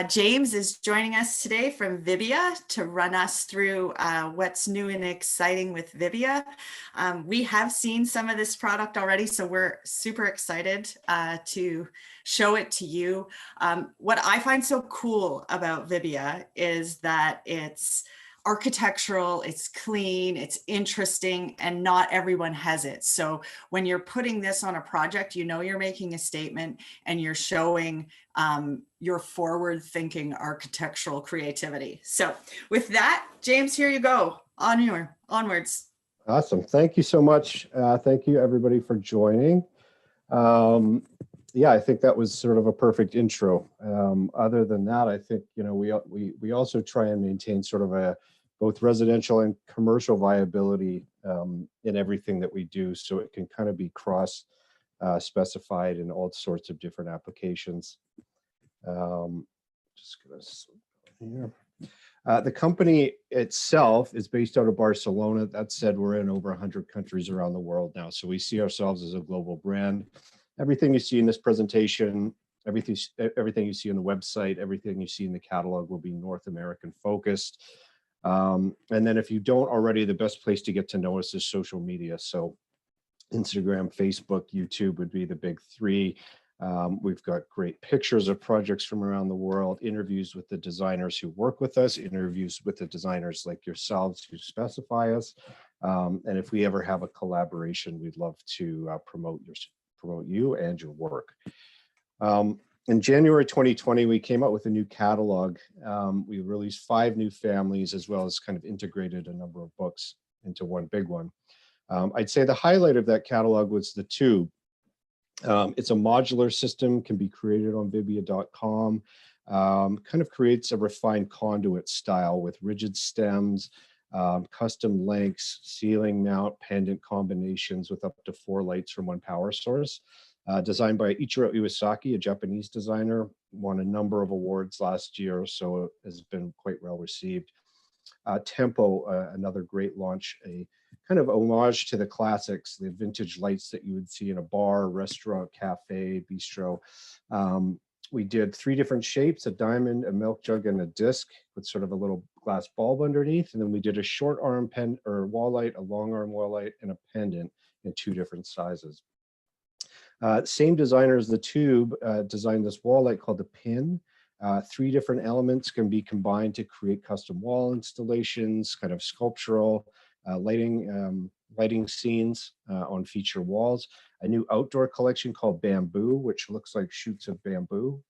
James is joining us today from Vibia to run us through what's new and exciting with Vibia. We have seen some of this product already, so we're super excited to show it to you. What I find so cool about Vibia is that it's architectural, it's clean, it's interesting, and not everyone has it. So when you're putting this on a project, you know you're making a statement and you're showing your forward-thinking architectural creativity. So with that, James, here you go. Onwards. Awesome. Thank you so much. Thank you everybody for joining. Yeah, I think that was sort of a perfect intro. Other than that, I think, you know, we also try and maintain sort of a both residential and commercial viability in everything that we do, so it can kind of be cross specified in all sorts of different applications. Just gonna here. The company itself is based out of Barcelona. That said, we're in over 100 countries around the world now, so we see ourselves as a global brand. Everything you see in this presentation, everything you see on the website, everything you see in the catalog will be North American focused. And then if you don't already, the best place to get to know us is social media. So Instagram, Facebook, YouTube would be the big three. We've got great pictures of projects from around the world, interviews with the designers who work with us, interviews with the designers like yourselves who specify us. And if we ever have a collaboration, we'd love to promote you and your work. In January 2020, we came out with a new catalog. We released 5 new families, as well as kind of integrated a number of books into one big one. I'd say the highlight of that catalog was the tube. It's a modular system, can be created on Vibia.com, kind of creates a refined conduit style with rigid stems, custom lengths, ceiling mount, pendant combinations with up to 4 lights from one power source. Designed by Ichiro Iwasaki, a Japanese designer, won a number of awards last year, so it has been quite well received. Tempo, another great launch, a kind of homage to the classics, the vintage lights that you would see in a bar, restaurant, cafe, bistro. We did 3 different shapes, a diamond, a milk jug, and a disc with sort of a little glass bulb underneath. And then we did a short arm pen or wall light, a long arm wall light, and a pendant in 2 different sizes. Same designer as the tube designed this wall light called the pin. 3 different elements can be combined to create custom wall installations, kind of sculptural lighting scenes on feature walls. A new outdoor collection called Bamboo, which looks like shoots of bamboo.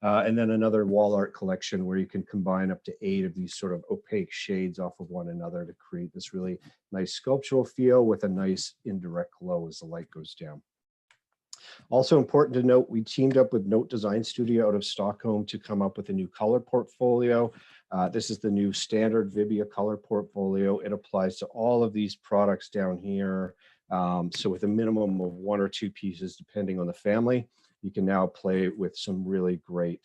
And then another wall art collection where you can combine up to 8 of these sort of opaque shades off of one another to create this really nice sculptural feel with a nice indirect glow as the light goes down. Also important to note, we teamed up with Note Design Studio out of Stockholm to come up with a new color portfolio. This is the new standard Vibia color portfolio. It applies to all of these products down here. So with a minimum of 1 or 2 pieces, depending on the family, you can now play with some really great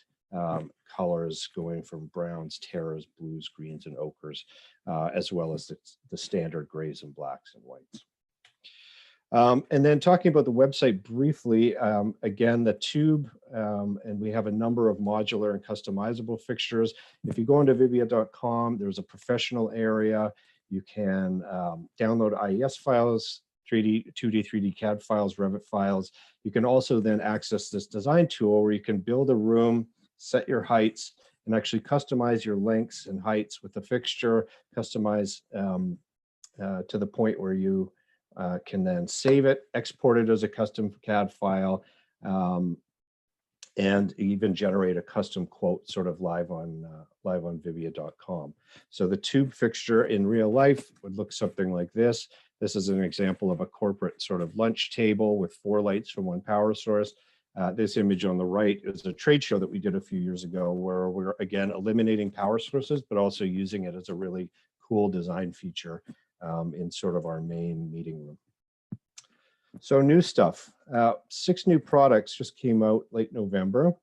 colors going from browns, terras, blues, greens, and ochres, as well as the standard grays and blacks and whites. And then talking about the website briefly, again, the tube, and we have a number of modular and customizable fixtures. If you go into Vibia.com, there's a professional area. You can download IES files, 2D, 3D CAD files, Revit files. You can also then access this design tool where you can build a room, set your heights, and actually customize your lengths and heights with the fixture, customize to the point where you can then save it, export it as a custom CAD file, and even generate a custom quote sort of live on Vibia.com. So the tube fixture in real life would look something like this. This is an example of a corporate sort of lunch table with 4 lights from one power source. This image on the right is a trade show that we did a few years ago where we're, again, eliminating power sources, but also using it as a really cool design feature in sort of our main meeting room. So new stuff, 6 new products just came out late November.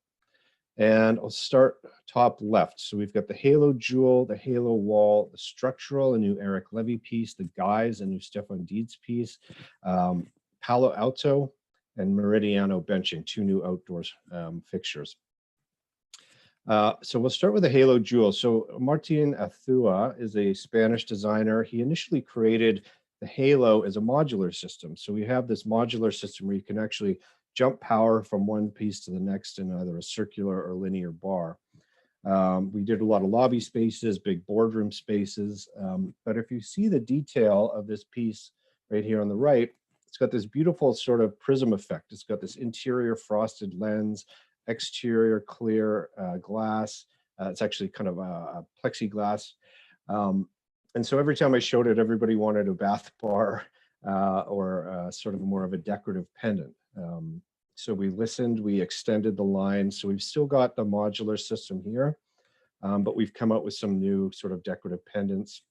And I'll start top left. So we've got the Halo Jewel, the Halo Wall, the Structural, a new Eric Levy piece, the Guise, a new Stefan Dietz piece, Palo Alto, and Meridiano benching, 2 new outdoors fixtures. So we'll start with the Halo Jewel. So Martin Athua is a Spanish designer. He initially created the Halo as a modular system. So we have this modular system where you can actually jump power from one piece to the next in either a circular or linear bar. We did a lot of lobby spaces, big boardroom spaces. But if you see the detail of this piece right here on the right, it's got this beautiful sort of prism effect. It's got this interior frosted lens, exterior clear glass. It's actually kind of a plexiglass. And so every time I showed it, everybody wanted a bath bar or sort of more of a decorative pendant. So we listened, we extended the line. So we've still got the modular system here, but we've come out with some new sort of decorative pendants.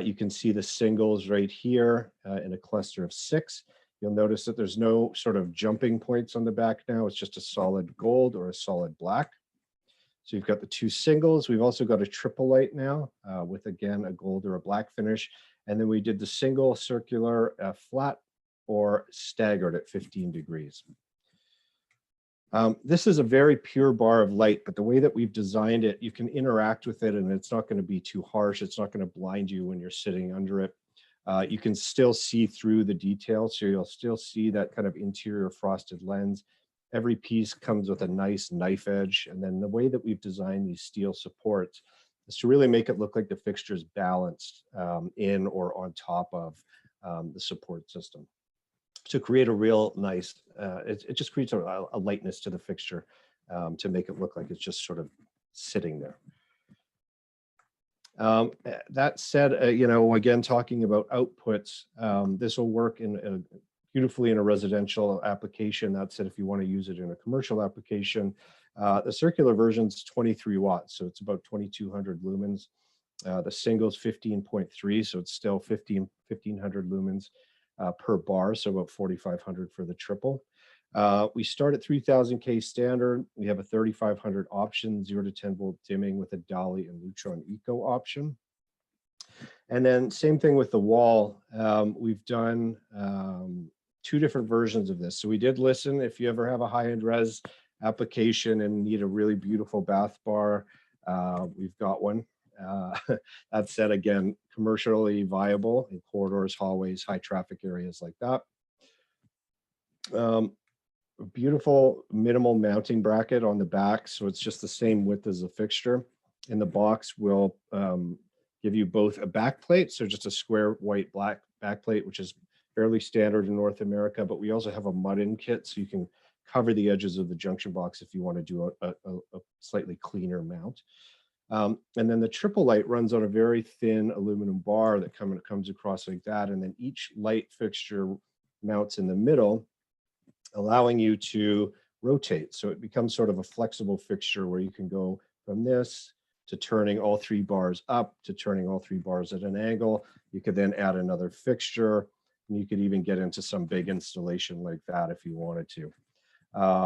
You can see the singles right here in a cluster of 6. You'll notice that there's no sort of jumping points on the back now. It's just a solid gold or a solid black. So you've got the 2 singles. We've also got a triple light now with, again, a gold or a black finish. And then we did the single, circular, flat, or staggered at 15 degrees. This is a very pure bar of light, but the way that we've designed it, you can interact with it and it's not going to be too harsh. It's not going to blind you when you're sitting under it. You can still see through the details, so you'll still see that kind of interior frosted lens. Every piece comes with a nice knife edge, and then the way that we've designed these steel supports is to really make it look like the fixture is balanced in or on top of the support system. To create a real nice, it just creates a lightness to the fixture to make it look like it's just sort of sitting there. That said, you know, again, talking about outputs, this will work beautifully in a residential application. That said, if you want to use it in a commercial application, the circular version is 23 watts, so it's about 2,200 lumens. The single's 15.3, so it's still 1,500 lumens per bar, so about 4,500 for the triple. We start at 3000K standard. We have a 3500 option, 0 to 10 volt dimming with a Dali and Lutron Eco option. And then same thing with the wall. We've done 2 different versions of this. So we did listen. If you ever have a high-end res application and need a really beautiful bath bar, we've got one. That said, again, commercially viable in corridors, hallways, high traffic areas like that. Beautiful minimal mounting bracket on the back, so it's just the same width as the fixture. And the box will give you both a back plate, so just a square white black back plate, which is fairly standard in North America, but we also have a mud-in kit, so you can cover the edges of the junction box if you want to do a slightly cleaner mount. And then the triple light runs on a very thin aluminum bar that comes across like that, and then each light fixture mounts in the middle, allowing you to rotate. So it becomes sort of a flexible fixture where you can go from this to turning all 3 bars up to turning all 3 bars at an angle. You could then add another fixture, and you could even get into some big installation like that if you wanted to.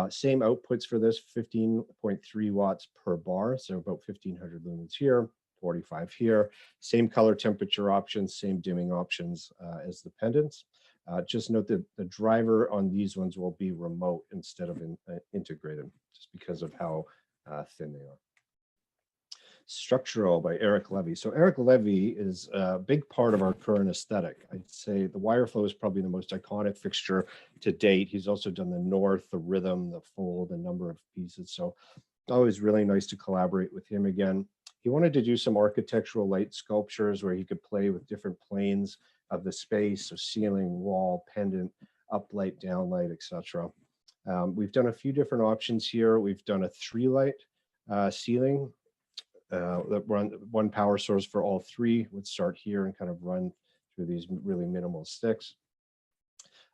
Same outputs for this, 15.3 watts per bar, so about 1500 lumens here, 45 here. Same color temperature options, same dimming options as the pendants. Just note that the driver on these ones will be remote instead of integrated, just because of how thin they are. Structural by Eric Levy. So Eric Levy is a big part of our current aesthetic. I'd say the wire flow is probably the most iconic fixture to date. He's also done the North, the Rhythm, the Fold, a number of pieces. So it's always really nice to collaborate with him again. He wanted to do some architectural light sculptures where he could play with different planes of the space, so ceiling, wall, pendant, up light, down light, etc. We've done a few different options here. We've done a 3-light ceiling that run 1 power source for all 3 would start here and kind of run through these really minimal sticks.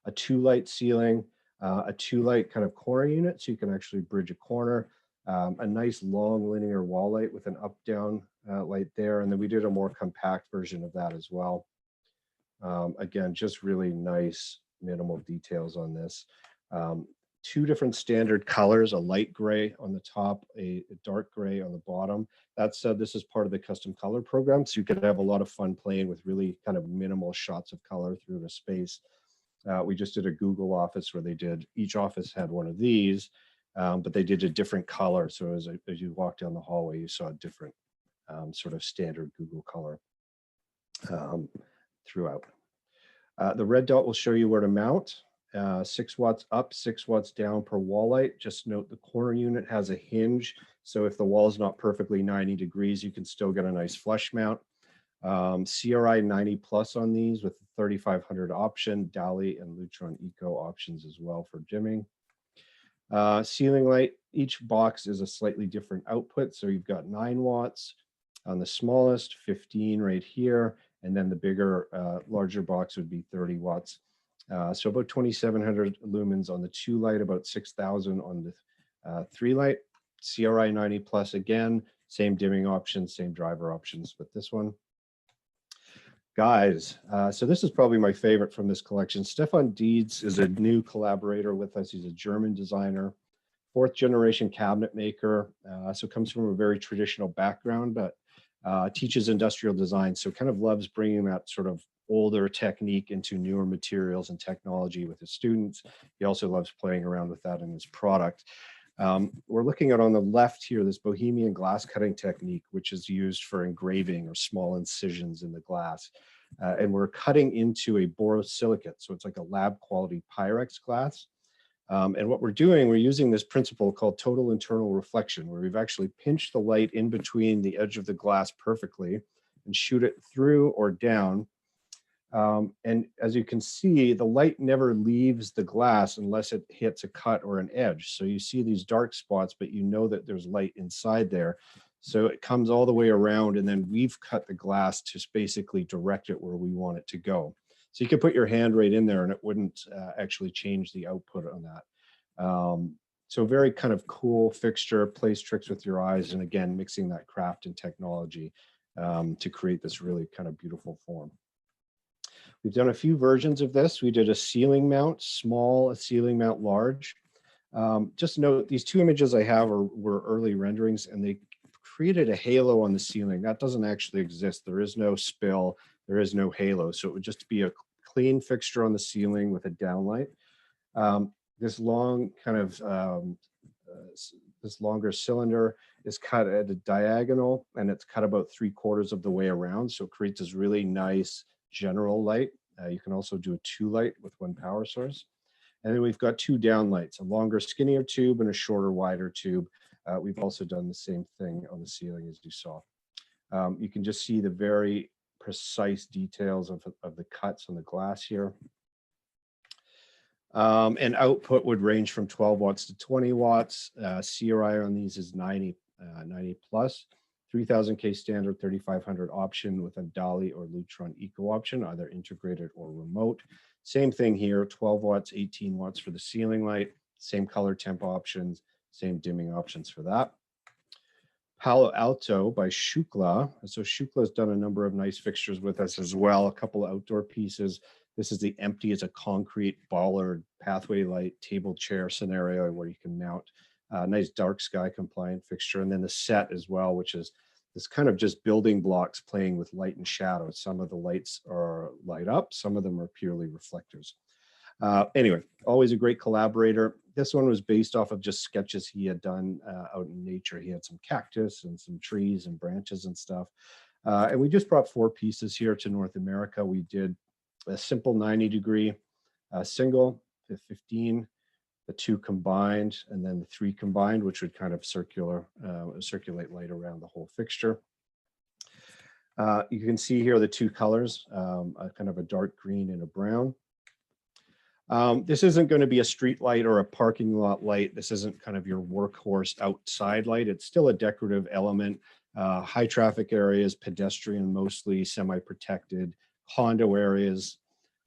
A 2-light ceiling, a 2-light kind of corner unit, so you can actually bridge a corner. A nice long linear wall light with an up-down light there, and then we did a more compact version of that as well. Again, just really nice minimal details on this. 2 different standard colors, a light gray on the top, a dark gray on the bottom. That said, this is part of the custom color program, so you could have a lot of fun playing with really kind of minimal shots of color through the space. We just did a Google office where each office had one of these, but they did a different color. So as you walk down the hallway, you saw a different sort of standard Google color throughout. The red dot will show you where to mount. 6 watts up, 6 watts down per wall light. Just note the corner unit has a hinge. So if the wall is not perfectly 90 degrees, you can still get a nice flush mount. CRI 90 plus on these with the 3500 option, Dali and Lutron Eco options as well for dimming. Ceiling light, each box is a slightly different output. So you've got 9 watts on the smallest, 15 right here, and then the bigger, larger box would be 30 watts. So about 2,700 lumens on the 2 light, about 6,000 on the 3 light. CRI 90 plus again, same dimming options, same driver options with this one. Guise, so this is probably my favorite from this collection. Stefan Dietz is a new collaborator with us. He's a German designer, 4th generation cabinet maker. So comes from a very traditional background, but teaches industrial design. So kind of loves bringing that sort of older technique into newer materials and technology with his students. He also loves playing around with that in his product. We're looking at on the left here, this Bohemian glass cutting technique, which is used for engraving or small incisions in the glass. And we're cutting into a borosilicate. So it's like a lab quality Pyrex glass. And what we're doing, we're using this principle called total internal reflection, where we've actually pinched the light in between the edge of the glass perfectly and shoot it through or down. And as you can see, the light never leaves the glass unless it hits a cut or an edge. So you see these dark spots, but you know that there's light inside there. So it comes all the way around, and then we've cut the glass to basically direct it where we want it to go. So you could put your hand right in there and it wouldn't actually change the output on that. So very kind of cool fixture, plays tricks with your eyes. And again, mixing that craft and technology to create this really kind of beautiful form. We've done a few versions of this. We did a ceiling mount, small, a ceiling mount, large. Just note these 2 images I have were early renderings, and they created a halo on the ceiling. That doesn't actually exist. There is no spill. There is no halo. So it would just be a clean fixture on the ceiling with a downlight. This long kind of, this longer cylinder is cut at a diagonal, and it's cut about 3/4 of the way around. So it creates this really nice general light. You can also do a 2 light with 1 power source. And then we've got 2 down lights, a longer, skinnier tube and a shorter, wider tube. We've also done the same thing on the ceiling as you saw. You can just see the very precise details of the cuts on the glass here. And output would range from 12 watts to 20 watts. CRI on these is 90 plus. 3000K standard, 3500 option with a Dali or Lutron Eco option, either integrated or remote. Same thing here, 12 watts, 18 watts for the ceiling light, same color temp options, same dimming options for that. Palo Alto by Shukla. So Shukla has done a number of nice fixtures with us as well, a couple of outdoor pieces. This is the empty as a concrete bollard pathway light table chair scenario where you can mount nice dark sky compliant fixture, and then the set as well, which is this kind of just building blocks playing with light and shadow. Some of the lights are light up, some of them are purely reflectors. Anyway, always a great collaborator. This one was based off of just sketches he had done out in nature. He had some cactus and some trees and branches and stuff. And we just brought 4 pieces here to North America. We did a simple 90-degree single, the 15, the 2 combined, and then the 3 combined, which would kind of circulate light around the whole fixture. You can see here the 2 colors, kind of a dark green and a brown. This isn't going to be a street light or a parking lot light. This isn't kind of your workhorse outside light. It's still a decorative element. High traffic areas, pedestrian, mostly semi-protected, condo areas,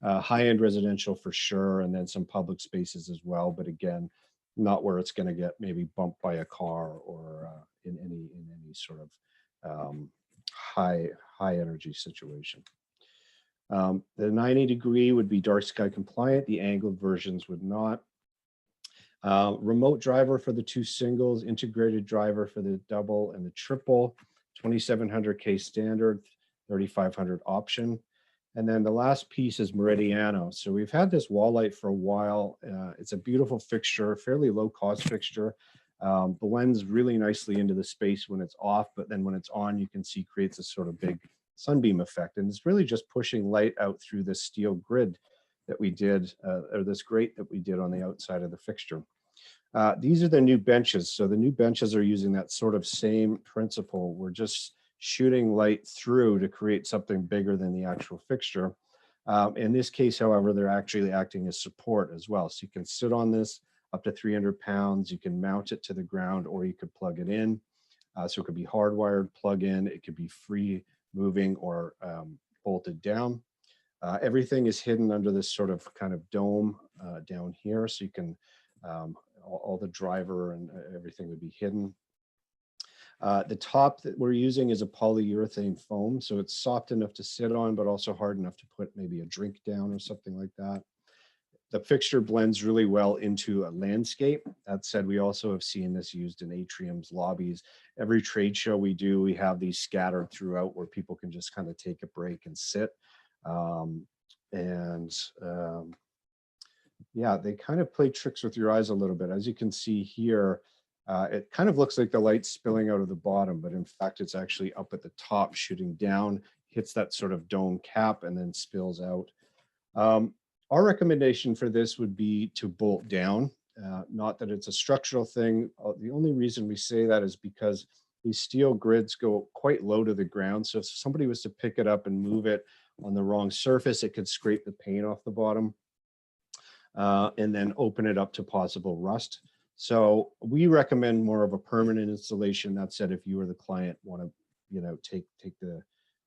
high-end residential for sure, and then some public spaces as well. But again, not where it's going to get maybe bumped by a car or in any sort of high energy situation. The 90-degree would be dark sky compliant. The angled versions would not. Remote driver for the 2 singles, integrated driver for the double and the triple, 2700K standard, 3500 option. And then the last piece is Meridiano. So we've had this wall light for a while. It's a beautiful fixture, fairly low cost fixture. Blends really nicely into the space when it's off, but then when it's on, you can see creates a sort of big sunbeam effect. And it's really just pushing light out through this steel grid that we did, or this grate that we did on the outside of the fixture. These are the new benches. So the new benches are using that sort of same principle. We're just shooting light through to create something bigger than the actual fixture. In this case, however, they're actually acting as support as well. So you can sit on this up to 300 pounds. You can mount it to the ground, or you could plug it in. So it could be hardwired, plug in. It could be free moving or bolted down. Everything is hidden under this sort of kind of dome down here. So you can, all the driver and everything would be hidden. The top that we're using is a polyurethane foam, so it's soft enough to sit on, but also hard enough to put maybe a drink down or something like that. The fixture blends really well into a landscape. That said, we also have seen this used in atriums, lobbies. Every trade show we do, we have these scattered throughout where people can just kind of take a break and sit. Yeah, they kind of play tricks with your eyes a little bit. As you can see here, it kind of looks like the light's spilling out of the bottom, but in fact, it's actually up at the top, shooting down, hits that sort of dome cap, and then spills out. Our recommendation for this would be to bolt down, not that it's a structural thing. The only reason we say that is because these steel grids go quite low to the ground. So if somebody was to pick it up and move it on the wrong surface, it could scrape the paint off the bottom and then open it up to possible rust. So we recommend more of a permanent installation. That said, if you or the client want to, take the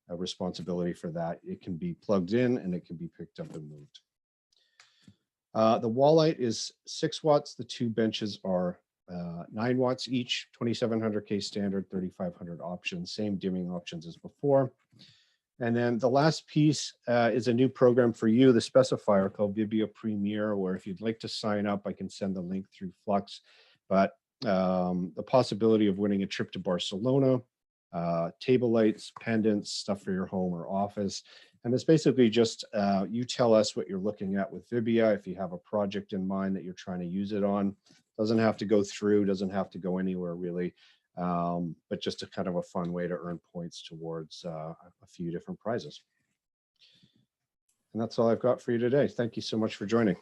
responsibility for that, it can be plugged in and it can be picked up and moved. The wall light is 6 watts. The 2 benches are 9 watts each, 2700K standard, 3500 options, same dimming options as before. And then the last piece is a new program for you, the specifier called Vibia Premier, where if you'd like to sign up, I can send the link through Flux. But the possibility of winning a trip to Barcelona, table lights, pendants, stuff for your home or office. And it's basically just, you tell us what you're looking at with Vibia. If you have a project in mind that you're trying to use it on, doesn't have to go through, doesn't have to go anywhere really. But just a kind of a fun way to earn points towards a few different prizes. And that's all I've got for you today. Thank you so much for joining.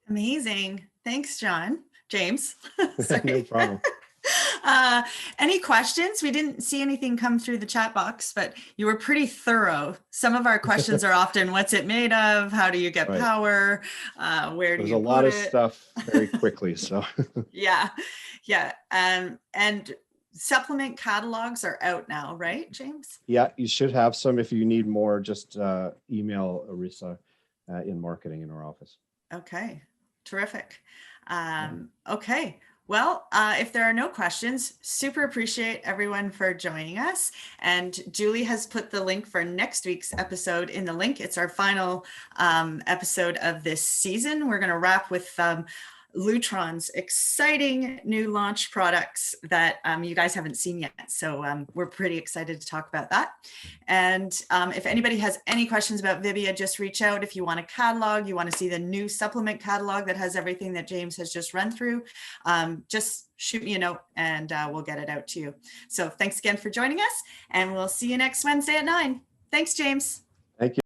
Amazing. Thanks, James. No problem. Any questions? We didn't see anything come through the chat box, but you were pretty thorough. Some of our questions are often, what's it made of? How do you get power? Where do you put it? There's a lot of stuff very quickly, so. Yeah. And supplement catalogs are out now, right, James? Yeah, you should have some. If you need more, just email Arisa in marketing in our office. Okay, terrific. Okay. Well, if there are no questions, super appreciate everyone for joining us. And Julie has put the link for next week's episode in the link. It's our final episode of this season. We're going to wrap with Lutron's exciting new launch products that you guys haven't seen yet. So we're pretty excited to talk about that. And if anybody has any questions about Vibia, just reach out. If you want a catalog, you want to see the new supplement catalog that has everything that James has just run through, just shoot me a note and we'll get it out to you. So thanks again for joining us, and we'll see you next Wednesday at 9. Thanks, James. Thank you.